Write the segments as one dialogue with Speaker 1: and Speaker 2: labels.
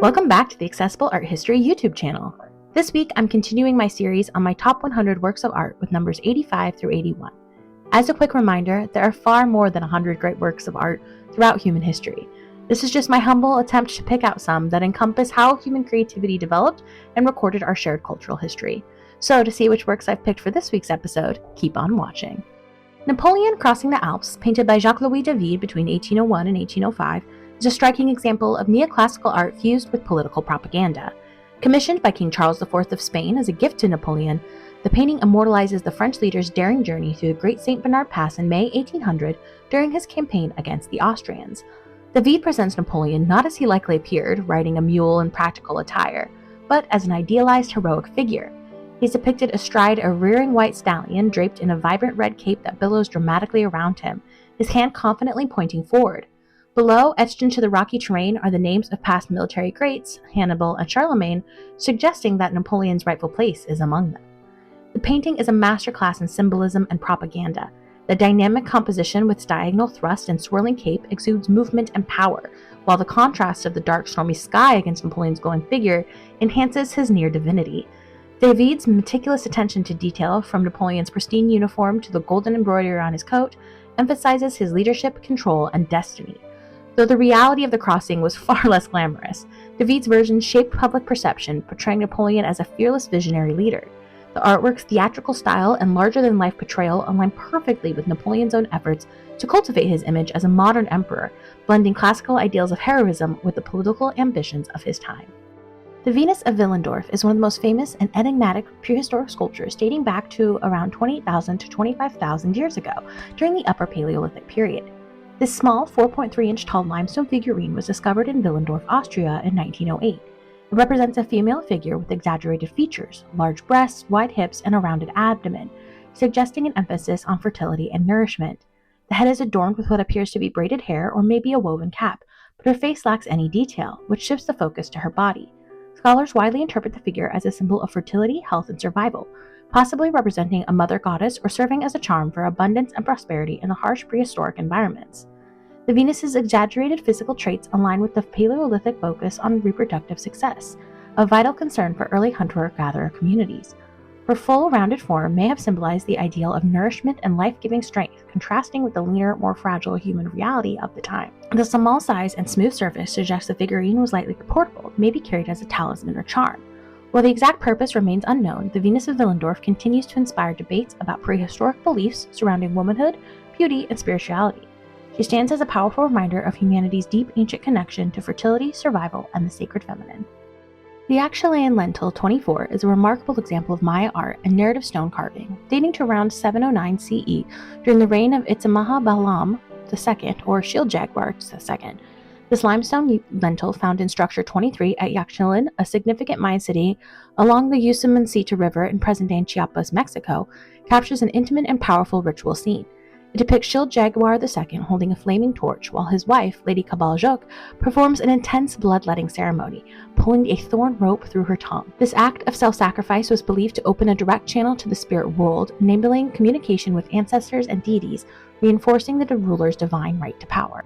Speaker 1: Welcome back to the Accessible Art History YouTube channel. This week, I'm continuing my series on my top 100 works of art with numbers 85 through 81. As a quick reminder, there are far more than 100 great works of art throughout human history. This is just my humble attempt to pick out some that encompass how human creativity developed and recorded our shared cultural history. So to see which works I've picked for this week's episode, keep on watching. Napoleon Crossing the Alps, painted by Jacques-Louis David between 1801 and 1805, is a striking example of neoclassical art fused with political propaganda. Commissioned by King Charles IV of Spain as a gift to Napoleon, the painting immortalizes the French leader's daring journey through the Great St. Bernard Pass in May 1800 during his campaign against the Austrians. David presents Napoleon not as he likely appeared, riding a mule in practical attire, but as an idealized heroic figure. He's depicted astride a rearing white stallion draped in a vibrant red cape that billows dramatically around him, his hand confidently pointing forward. Below, etched into the rocky terrain, are the names of past military greats, Hannibal and Charlemagne, suggesting that Napoleon's rightful place is among them. The painting is a masterclass in symbolism and propaganda. The dynamic composition with its diagonal thrust and swirling cape exudes movement and power, while the contrast of the dark, stormy sky against Napoleon's glowing figure enhances his near divinity. David's meticulous attention to detail, from Napoleon's pristine uniform to the golden embroidery on his coat, emphasizes his leadership, control, and destiny. Though the reality of the crossing was far less glamorous, David's version shaped public perception, portraying Napoleon as a fearless visionary leader. The artwork's theatrical style and larger-than-life portrayal align perfectly with Napoleon's own efforts to cultivate his image as a modern emperor, blending classical ideals of heroism with the political ambitions of his time. The Venus of Willendorf is one of the most famous and enigmatic prehistoric sculptures dating back to around 28,000 to 25,000 years ago, during the Upper Paleolithic period. This small 4.3-inch tall limestone figurine was discovered in Willendorf, Austria in 1908. It represents a female figure with exaggerated features, large breasts, wide hips, and a rounded abdomen, suggesting an emphasis on fertility and nourishment. The head is adorned with what appears to be braided hair or maybe a woven cap, but her face lacks any detail, which shifts the focus to her body. Scholars widely interpret the figure as a symbol of fertility, health, and survival, possibly representing a mother goddess or serving as a charm for abundance and prosperity in the harsh prehistoric environments. The Venus's exaggerated physical traits align with the Paleolithic focus on reproductive success, a vital concern for early hunter-gatherer communities. Her full, rounded form may have symbolized the ideal of nourishment and life-giving strength, contrasting with the leaner, more fragile human reality of the time. The small size and smooth surface suggests the figurine was lightly portable, maybe carried as a talisman or charm. While the exact purpose remains unknown, the Venus of Willendorf continues to inspire debates about prehistoric beliefs surrounding womanhood, beauty, and spirituality. She stands as a powerful reminder of humanity's deep ancient connection to fertility, survival, and the sacred feminine. The Achillean Lentil 24 is a remarkable example of Maya art and narrative stone carving, dating to around 709 CE during the reign of Itzamaha Balaam II, or Shield Jaguar II. This limestone lentil, found in structure 23 at Yaxchilan, a significant Mayan city along the Usumancita River in present-day Chiapas, Mexico, captures an intimate and powerful ritual scene. It depicts Shield Jaguar II holding a flaming torch, while his wife, Lady Cabaljoc, performs an intense bloodletting ceremony, pulling a thorn rope through her tongue. This act of self-sacrifice was believed to open a direct channel to the spirit world, enabling communication with ancestors and deities, reinforcing the ruler's divine right to power.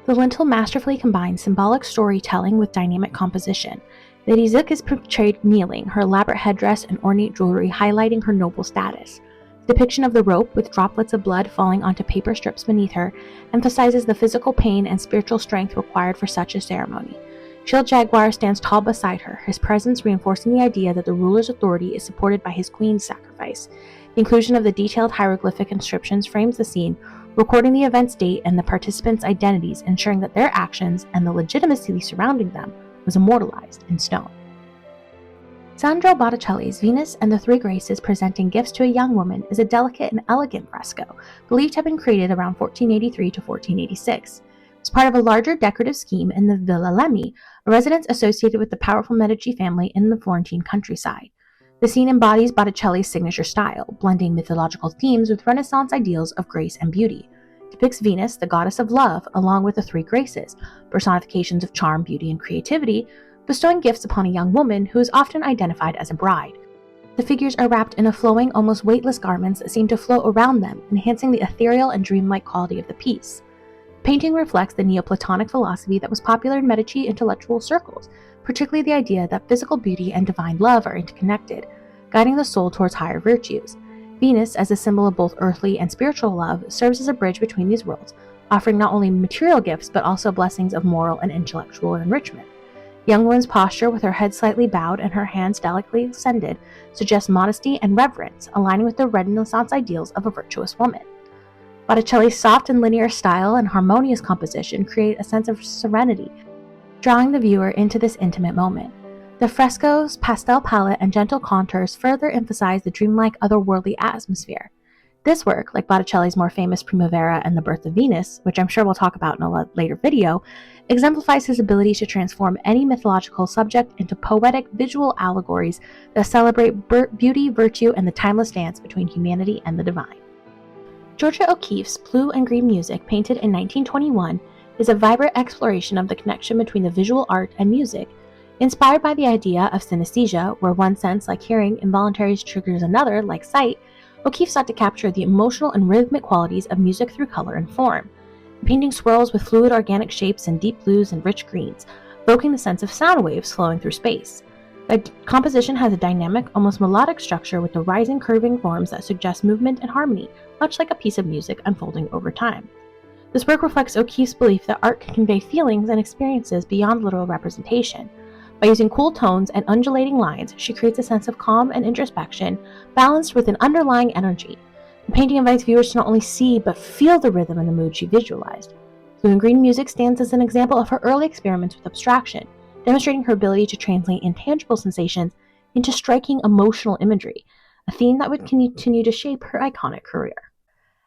Speaker 1: The lentil masterfully combines symbolic storytelling with dynamic composition. Lady Zook is portrayed kneeling, her elaborate headdress and ornate jewelry highlighting her noble status. The depiction of the rope, with droplets of blood falling onto paper strips beneath her, emphasizes the physical pain and spiritual strength required for such a ceremony. Shield Jaguar stands tall beside her, his presence reinforcing the idea that the ruler's authority is supported by his queen's sacrifice. The inclusion of the detailed hieroglyphic inscriptions frames the scene, recording the event's date and the participants' identities, ensuring that their actions and the legitimacy surrounding them was immortalized in stone. Sandro Botticelli's Venus and the Three Graces presenting gifts to a young woman is a delicate and elegant fresco, believed to have been created around 1483 to 1486. It was part of a larger decorative scheme in the Villa Lemmi, a residence associated with the powerful Medici family in the Florentine countryside. The scene embodies Botticelli's signature style, blending mythological themes with Renaissance ideals of grace and beauty. It depicts Venus, the goddess of love, along with the Three Graces, personifications of charm, beauty, and creativity, bestowing gifts upon a young woman who is often identified as a bride. The figures are wrapped in a flowing, almost weightless garments that seem to float around them, enhancing the ethereal and dreamlike quality of the piece. Painting reflects the Neoplatonic philosophy that was popular in Medici intellectual circles, particularly the idea that physical beauty and divine love are interconnected, guiding the soul towards higher virtues. Venus, as a symbol of both earthly and spiritual love, serves as a bridge between these worlds, offering not only material gifts but also blessings of moral and intellectual enrichment. Young woman's posture, with her head slightly bowed and her hands delicately extended, suggests modesty and reverence, aligning with the Renaissance ideals of a virtuous woman. Botticelli's soft and linear style and harmonious composition create a sense of serenity, drawing the viewer into this intimate moment. The frescoes, pastel palette, and gentle contours further emphasize the dreamlike, otherworldly atmosphere. This work, like Botticelli's more famous Primavera and The Birth of Venus, which I'm sure we'll talk about in a later video, exemplifies his ability to transform any mythological subject into poetic visual allegories that celebrate beauty, virtue, and the timeless dance between humanity and the divine. Georgia O'Keeffe's Blue and Green Music, painted in 1921, is a vibrant exploration of the connection between the visual art and music. Inspired by the idea of synesthesia, where one sense, like hearing, involuntarily triggers another, like sight, O'Keeffe sought to capture the emotional and rhythmic qualities of music through color and form. The painting swirls with fluid organic shapes in deep blues and rich greens, evoking the sense of sound waves flowing through space. The composition has a dynamic, almost melodic structure with the rising, curving forms that suggest movement and harmony, much like a piece of music unfolding over time. This work reflects O'Keeffe's belief that art can convey feelings and experiences beyond literal representation. By using cool tones and undulating lines, she creates a sense of calm and introspection, balanced with an underlying energy. The painting invites viewers to not only see, but feel the rhythm and the mood she visualized. Blue and Green Music stands as an example of her early experiments with abstraction, demonstrating her ability to translate intangible sensations into striking emotional imagery, a theme that would continue to shape her iconic career.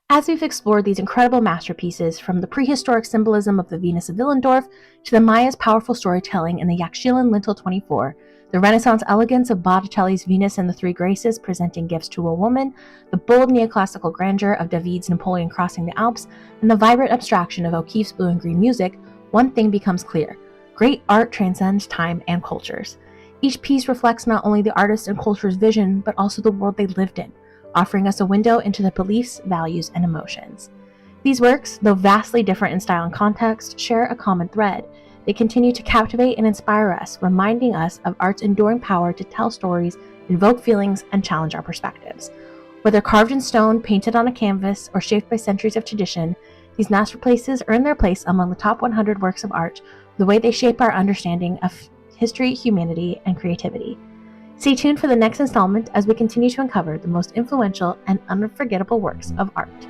Speaker 1: As we've explored these incredible masterpieces, from the prehistoric symbolism of the Venus of Willendorf to the Maya's powerful storytelling in the Yaxchilan Lintel 24, the Renaissance elegance of Botticelli's Venus and the Three Graces presenting gifts to a woman, the bold neoclassical grandeur of David's Napoleon crossing the Alps, and the vibrant abstraction of O'Keeffe's Blue and Green Music, one thing becomes clear: great art transcends time and cultures. Each piece reflects not only the artist and culture's vision, but also the world they lived in, offering us a window into their beliefs, values, and emotions. These works, though vastly different in style and context, share a common thread. They continue to captivate and inspire us, reminding us of art's enduring power to tell stories, invoke feelings, and challenge our perspectives. Whether carved in stone, painted on a canvas, or shaped by centuries of tradition, these masterpieces earn their place among the top 100 works of art, the way they shape our understanding of history, humanity, and creativity. Stay tuned for the next installment as we continue to uncover the most influential and unforgettable works of art.